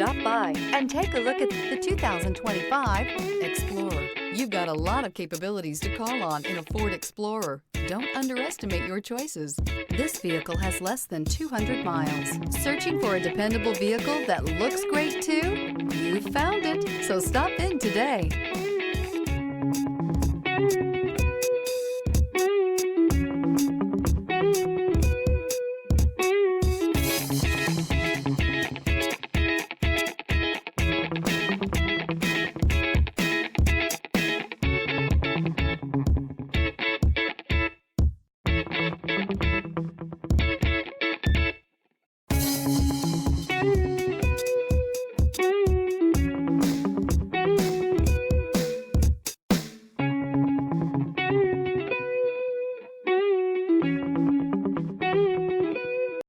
Stop by and take a look at the 2025 Explorer. You've got a lot of capabilities to call on in a Ford Explorer. Don't underestimate your choices. This vehicle has less than 200 miles. Searching for a dependable vehicle that looks great too? You found it, so stop in today.